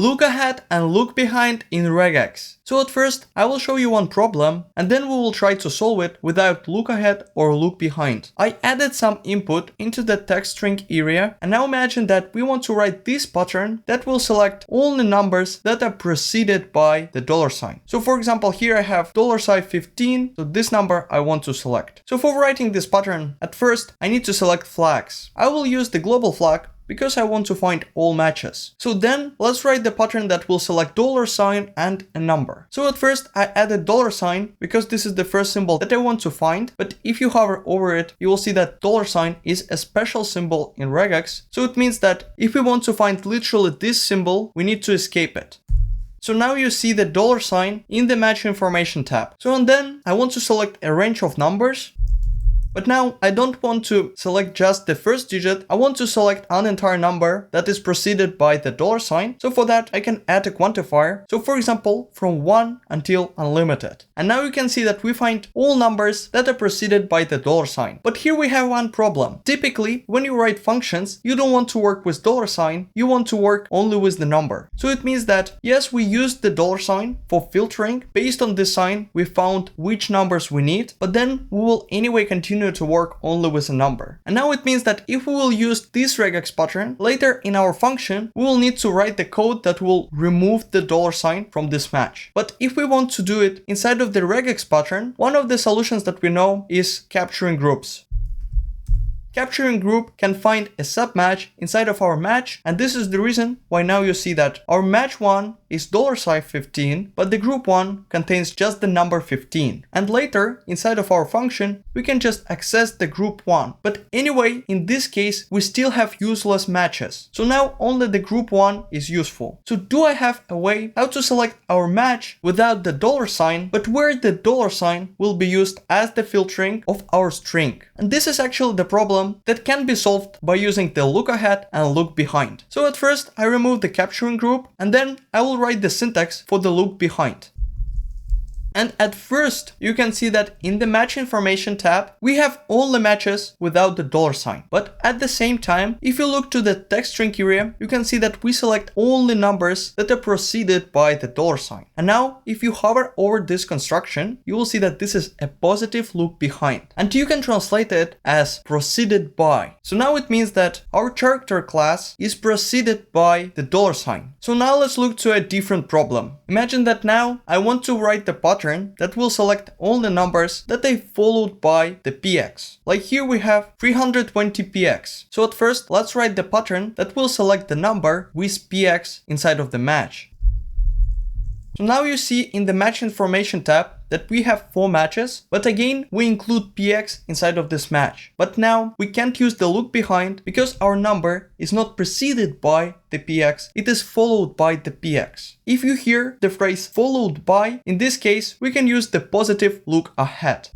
Lookahead and Lookbehind in Regex. So at first, I will show you one problem and then we will try to solve it without lookahead or lookbehind. I added some input into the text string area and now imagine that we want to write this pattern that will select only numbers that are preceded by the $sign. So for example, here I have $15, so this number I want to select. So for writing this pattern, at first I need to select flags. I will use the global flag because I want to find all matches. So then let's write the pattern that will select $sign and a number. So at first I added $sign because this is the first symbol that I want to find, but if you hover over it, you will see that $sign is a special symbol in Regex. So it means that if we want to find literally this symbol, we need to escape it. So now you see the $sign in the match information tab. So and then I want to select a range of numbers. But now I don't want to select just the first digit, I want to select an entire number that is preceded by the $sign. So for that I can add a quantifier. So for example, from 1 until unlimited. And now you can see that we find all numbers that are preceded by the $sign. But here we have one problem. Typically, when you write functions, you don't want to work with $sign, you want to work only with the number. So it means that yes, we used the $sign for filtering. Based on this sign, we found which numbers we need, but then we will anyway continue to work only with a number. And now it means that if we will use this regex pattern, later in our function, we will need to write the code that will remove the $sign from this match. But if we want to do it inside of the regex pattern, one of the solutions that we know is capturing groups. Capturing group can find a submatch inside of our match, and this is the reason why now you see that our match 1 is $15, but the group 1 contains just the number 15. And later, inside of our function, we can just access the group 1. But anyway, in this case, we still have useless matches. So now only the group 1 is useful. So do I have a way how to select our match without the $sign, but where the $sign will be used as the filtering of our string? And this is actually the problem that can be solved by using the lookahead and lookbehind. So at first I remove the capturing group and then I will write the syntax for the lookbehind. And at first you can see that in the match information tab we have all the matches without the $sign. But at the same time, if you look to the text string area, you can see that we select only numbers that are preceded by the $sign. And now if you hover over this construction, you will see that this is a positive lookbehind. And you can translate it as preceded by. So now it means that our character class is preceded by the $sign. So now let's look to a different problem. Imagine that now I want to write the pattern that will select all the numbers that are followed by the px. Like here we have 320 px. So at first let's write the pattern that will select the number with px inside of the match. So now you see in the match information tab that we have 4 matches, but again we include px inside of this match. But now we can't use the lookbehind because our number is not preceded by the px, it is followed by the px. If you hear the phrase followed by, in this case we can use the positive lookahead.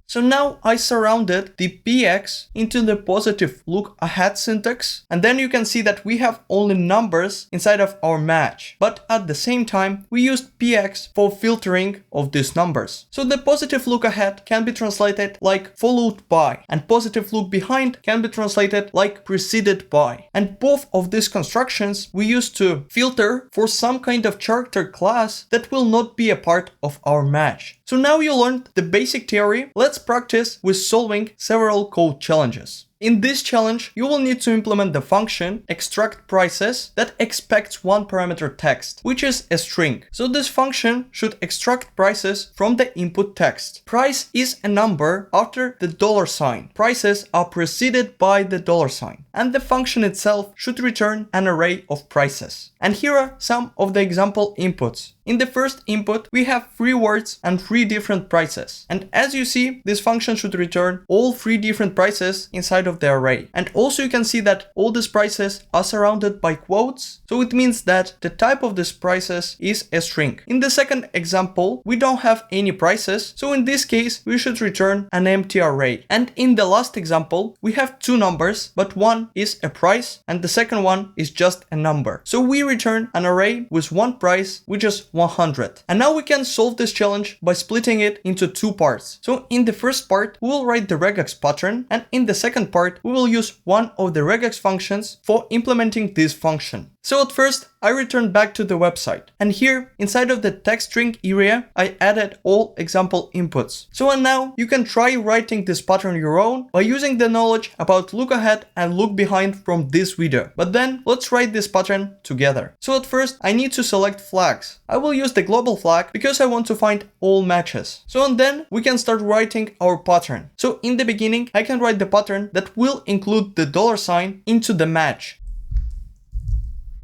So now I surrounded the px into the positive lookahead syntax, and then you can see that we have only numbers inside of our match. But at the same time, we used px for filtering of these numbers. So the positive lookahead can be translated like followed by, and positive lookbehind can be translated like preceded by. And both of these constructions we use to filter for some kind of character class that will not be a part of our match. So now you learned the basic theory. Let's practice with solving several code challenges. In this challenge, you will need to implement the function extract prices that expects one parameter text, which is a string. So this function should extract prices from the input text. Price is a number after the $sign. Prices are preceded by the $sign. And the function itself should return an array of prices. And here are some of the example inputs. In the first input, we have 3 words and 3 different prices. And as you see, this function should return all 3 different prices inside of the array. And also you can see that all these prices are surrounded by quotes. So it means that the type of these prices is a string. In the second example, we don't have any prices. So in this case, we should return an empty array. And in the last example, we have 2 numbers, but one is a price and the second one is just a number. So we return an array with one price, which is 100. And now we can solve this challenge by splitting it into 2 parts. So in the first part, we will write the regex pattern, and in the second part, we will use one of the regex functions for implementing this function. So at first, I returned back to the website. And here, inside of the text string area, I added all example inputs. So and now, you can try writing this pattern your own by using the knowledge about look ahead and look behind from this video. But then, let's write this pattern together. So at first, I need to select flags. I will use the global flag because I want to find all matches. So and then, we can start writing our pattern. So in the beginning, I can write the pattern that will include the $sign into the match.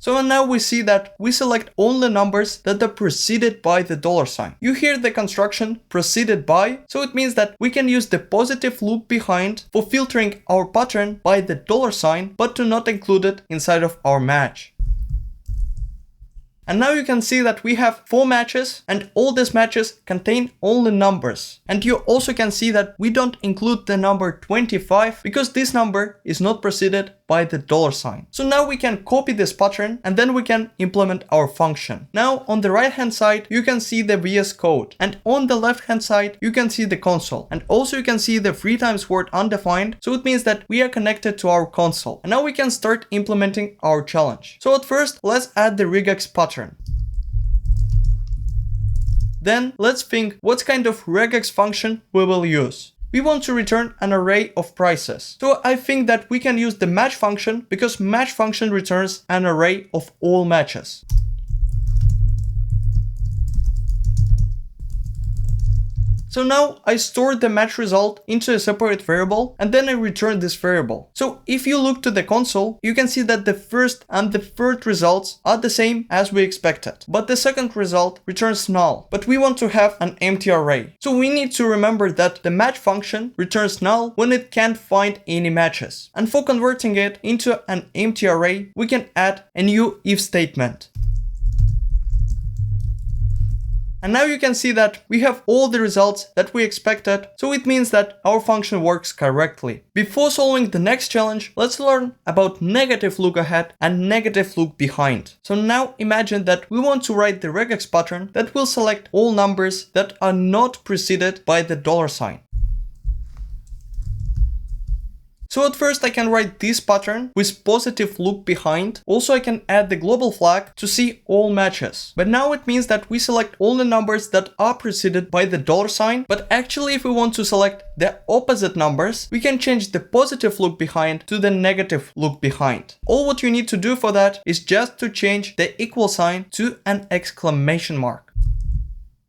So now we see that we select only numbers that are preceded by the $sign. You hear the construction preceded by, so it means that we can use the positive look behind for filtering our pattern by the $sign, but to not include it inside of our match. And now you can see that we have 4 matches and all these matches contain only numbers. And you also can see that we don't include the number 25 because this number is not preceded by the $sign. So now we can copy this pattern and then we can implement our function. Now on the right hand side you can see the VS Code, and on the left hand side you can see the console, and also you can see the 3 times word undefined, so it means that we are connected to our console. And now we can start implementing our challenge. So at first let's add the regex pattern. Then let's think what kind of regex function we will use. We want to return an array of prices. So I think that we can use the match function because match function returns an array of all matches. So now I stored the match result into a separate variable and then I return this variable. So if you look to the console, you can see that the first and the third results are the same as we expected. But the second result returns null, but we want to have an empty array. So we need to remember that the match function returns null when it can't find any matches. And for converting it into an empty array, we can add a new if statement. And now you can see that we have all the results that we expected, so it means that our function works correctly. Before solving the next challenge, let's learn about negative look ahead and negative look behind. So now imagine that we want to write the regex pattern that will select all numbers that are not preceded by the $sign. So at first I can write this pattern with positive look behind. Also I can add the global flag to see all matches. But now it means that we select all the numbers that are preceded by the $sign. But actually if we want to select the opposite numbers, we can change the positive look behind to the negative look behind. All what you need to do for that is just to change the equal sign to an exclamation mark.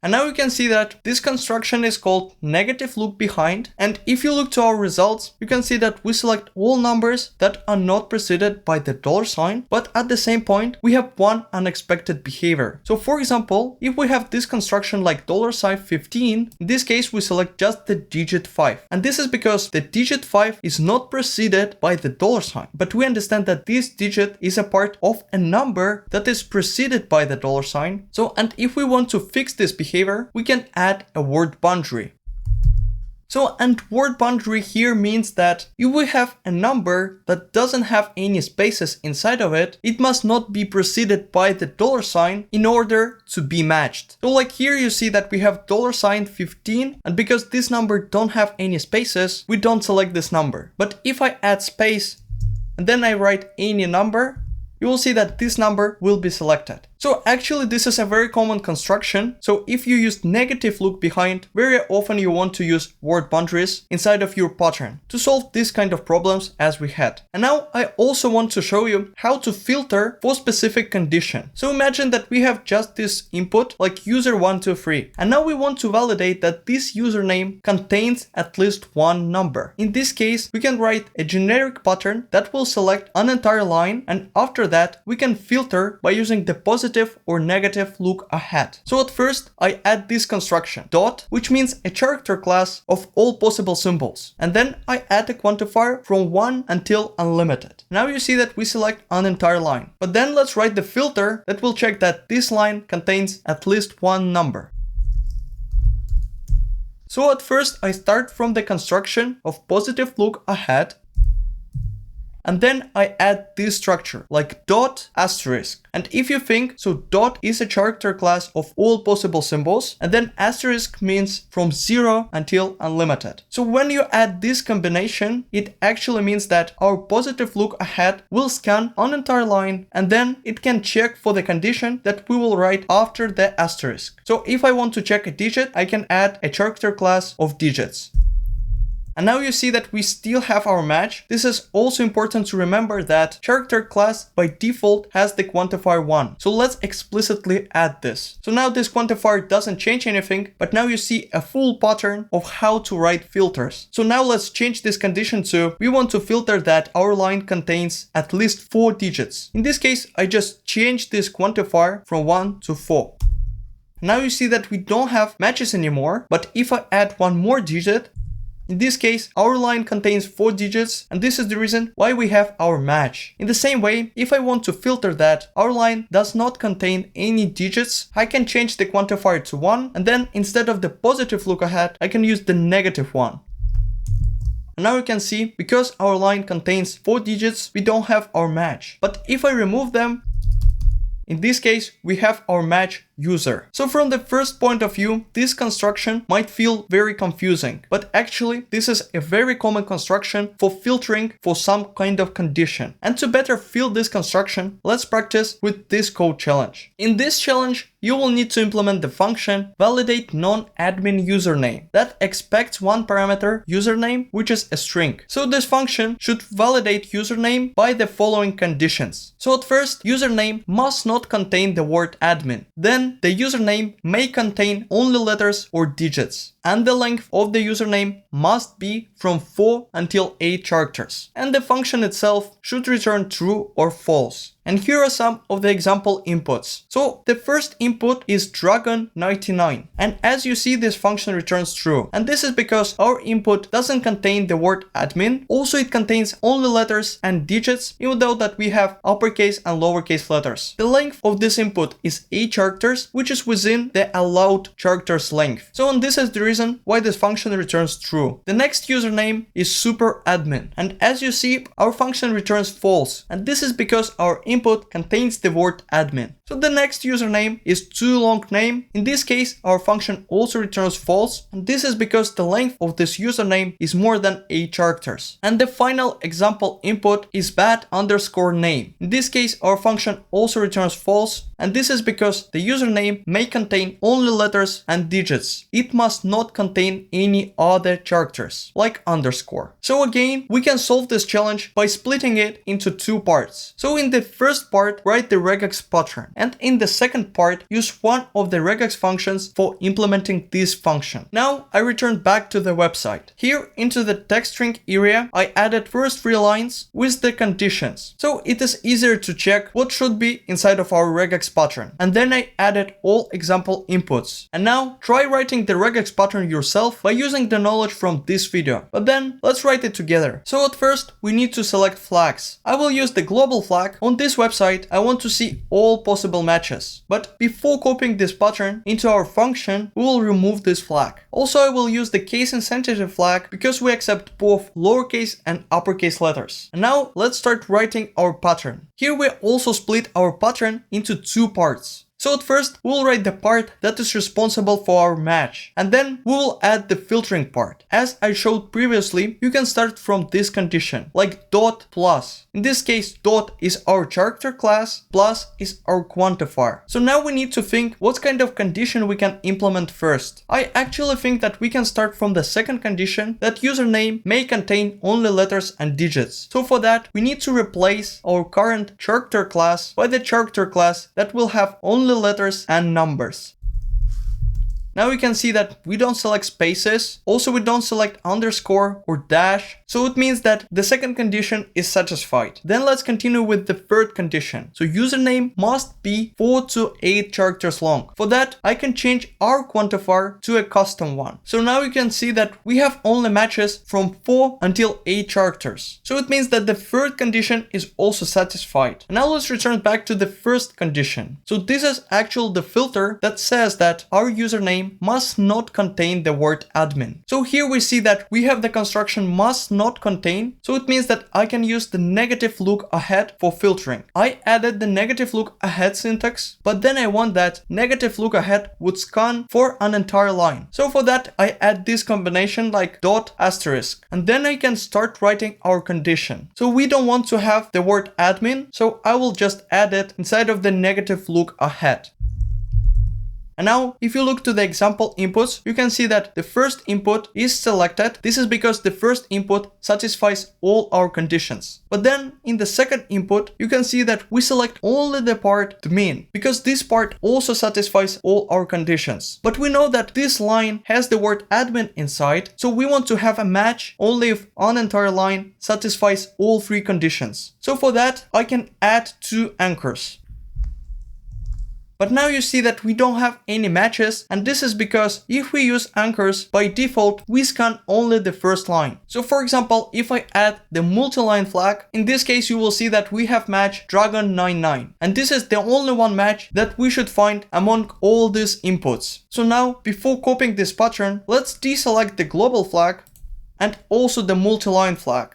And now you can see that this construction is called negative look behind. And if you look to our results, you can see that we select all numbers that are not preceded by the $sign, but at the same point, we have one unexpected behavior. So for example, if we have this construction like $sign 15, in this case, we select just the digit 5. And this is because the digit 5 is not preceded by the $sign, but we understand that this digit is a part of a number that is preceded by the $sign. So, and if we want to fix this behavior, we can add a word boundary. So, and word boundary here means that if we have a number that doesn't have any spaces inside of it, it must not be preceded by the $sign in order to be matched. So like here you see that we have $sign 15, and because this number don't have any spaces, we don't select this number. But if I add space and then I write any number, you will see that this number will be selected. So actually this is a very common construction. So if you use negative look behind, very often you want to use word boundaries inside of your pattern to solve this kind of problems as we had. And now I also want to show you how to filter for specific condition. So imagine that we have just this input like user123, and now we want to validate that this username contains at least one number. In this case, we can write a generic pattern that will select an entire line, and after that we can filter by using the positive or negative look ahead. So at first I add this construction dot, which means a character class of all possible symbols, and then I add a quantifier from 1 until unlimited. Now you see that we select an entire line, but then let's write the filter that will check that this line contains at least one number. So at first I start from the construction of positive look ahead. and then I add this structure like dot asterisk. And if you think, so dot is a character class of all possible symbols, and then asterisk means from 0 until unlimited. So when you add this combination, it actually means that our positive look ahead will scan an entire line, and then it can check for the condition that we will write after the asterisk. So if I want to check a digit, I can add a character class of digits. And now you see that we still have our match. This is also important to remember that character class by default has the quantifier 1. So let's explicitly add this. So now this quantifier doesn't change anything, but now you see a full pattern of how to write filters. So now let's change this condition to, we want to filter that our line contains at least 4 digits. In this case, I just changed this quantifier from 1 to 4. Now you see that we don't have matches anymore, but if I add one more digit, in this case, our line contains 4 digits, and this is the reason why we have our match. In the same way, if I want to filter that our line does not contain any digits, I can change the quantifier to 1, and then instead of the positive look ahead, I can use the negative one. And now you can see, because our line contains 4 digits, we don't have our match. But if I remove them, in this case, we have our match user. So from the first point of view, this construction might feel very confusing, but actually this is a very common construction for filtering for some kind of condition. And to better feel this construction, let's practice with this code challenge. In this challenge, you will need to implement the function validate non-admin username that expects one parameter username, which is a string. So this function should validate username by the following conditions. So at first, username must not contain the word admin. Then the username may contain only letters or digits, and the length of the username must be from 4 until 8 characters. And the function itself should return true or false. And here are some of the example inputs. So the first input is Dragon99. And as you see, this function returns true. And this is because our input doesn't contain the word admin. Also, it contains only letters and digits, even though that we have uppercase and lowercase letters. The length of this input is 8 characters, which is within the allowed characters length. So and this is the reason why this function returns true. The next username is superadmin. And as you see, our function returns false. And this is because our input contains the word admin. So the next username is too long name. In this case, our function also returns false, and this is because the length of this username is more than 8 characters. And the final example input is bad_name. In this case, our function also returns false, and this is because the username may contain only letters and digits. It must not contain any other characters, like underscore. So again, we can solve this challenge by splitting it into 2 parts. So in the first part, write the regex pattern. And in the second part, use one of the regex functions for implementing this function. Now I return back to the website. Here into the text string area, I added first 3 lines with the conditions. So it is easier to check what should be inside of our regex pattern. And then I added all example inputs. And now try writing the regex pattern yourself by using the knowledge from this video. But then let's write it together. So at first, we need to select flags. I will use the global flag. On this website, I want to see all possible matches. But before copying this pattern into our function, we will remove this flag. Also, I will use the case insensitive flag because we accept both lowercase and uppercase letters. And now let's start writing our pattern. Here we also split our pattern into 2 parts. So at first, we'll write the part that is responsible for our match, and then we will add the filtering part. As I showed previously, you can start from this condition, like dot plus. In this case, dot is our character class, plus is our quantifier. So now we need to think what kind of condition we can implement first. I actually think that we can start from the second condition, that username may contain only letters and digits. So for that, we need to replace our current character class by the character class that will have only letters and numbers. Now we can see that we don't select spaces. Also, we don't select underscore or dash. So it means that the second condition is satisfied. Then let's continue with the third condition. So username must be 4 to 8 characters long. For that, I can change our quantifier to a custom one. So now you can see that we have only matches from 4 until 8 characters. So it means that the third condition is also satisfied. And now let's return back to the first condition. So this is actually the filter that says that our username username must not contain the word admin. So here we see that we have the construction must not contain. So it means that I can use the negative look ahead for filtering. I added the negative look ahead syntax, but then I want that negative look ahead would scan for an entire line. So for that, I add this combination like dot asterisk, and then I can start writing our condition. So we don't want to have the word admin, so I will just add it inside of the negative look ahead. And now, if you look to the example inputs, you can see that the first input is selected. This is because the first input satisfies all our conditions. But then in the second input, you can see that we select only the part admin, because this part also satisfies all our conditions. But we know that this line has the word admin inside, so we want to have a match only if an entire line satisfies all three conditions. So for that, I can add two anchors. But now you see that we don't have any matches, and this is because if we use anchors, by default we scan only the first line. So for example, if I add the multi-line flag, in this case you will see that we have match dragon99, and this is the only one match that we should find among all these inputs. So now, before copying this pattern, let's deselect the global flag and also the multi-line flag.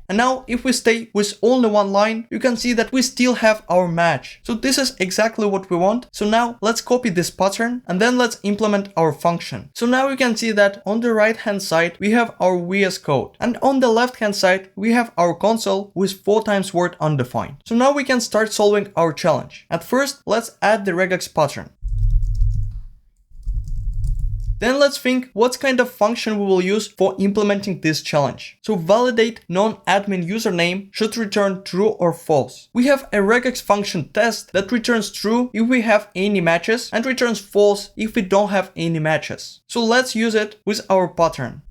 And now if we stay with only one line, you can see that we still have our match. So this is exactly what we want. So now let's copy this pattern and then let's implement our function. So now you can see that on the right hand side, we have our VS Code. And on the left hand side, we have our console with 4 times word undefined. So now we can start solving our challenge. At first, let's add the regex pattern. Then let's think what kind of function we will use for implementing this challenge. So validate non-admin username should return true or false. We have a regex function test that returns true if we have any matches and returns false if we don't have any matches. So let's use it with our pattern.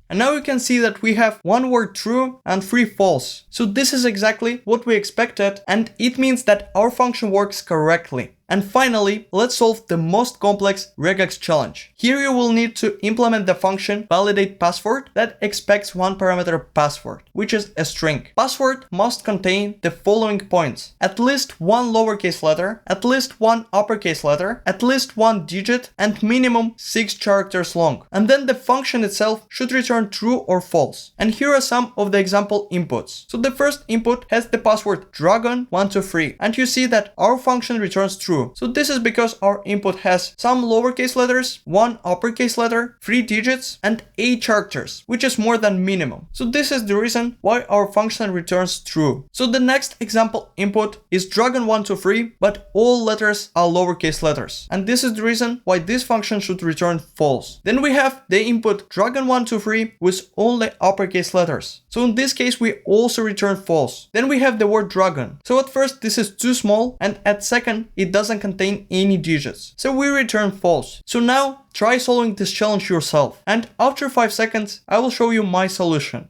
And now you can see that we have 1 word true and 3 false. So this is exactly what we expected, and it means that our function works correctly. And finally, let's solve the most complex regex challenge. Here you will need to implement the function validate password that expects one parameter password, which is a string. Password must contain the following points: at least one lowercase letter, at least one uppercase letter, at least one digit, and minimum 6 characters long. And then the function itself should return true or false. And here are some of the example inputs. So the first input has the password dragon123, and you see that our function returns true. So this is because our input has some lowercase letters, 1 uppercase letter, 3 digits, and 8 characters, which is more than minimum. So this is the reason why our function returns true. So the next example input is dragon123, but all letters are lowercase letters. And this is the reason why this function should return false. Then we have the input dragon123 with only uppercase letters. So in this case, we also return false. Then we have the word dragon. So at first this is too small, and at second it doesn't contain any digits. So we return false. So now try solving this challenge yourself. And after 5 seconds, I will show you my solution.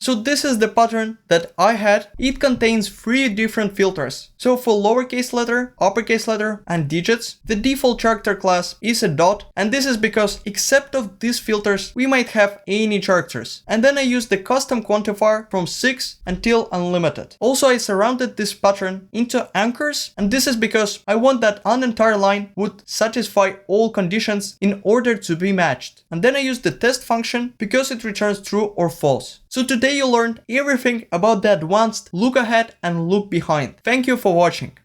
So this is the pattern that I had. It contains 3 different filters. So for lowercase letter, uppercase letter, and digits, the default character class is a dot, and this is because except of these filters, we might have any characters. And then I used the custom quantifier from 6 until unlimited. Also, I surrounded this pattern into anchors, and this is because I want that an entire line would satisfy all conditions in order to be matched. And then I used the test function because it returns true or false. So today you learned everything about the advanced look ahead and look behind. Thank you for watching.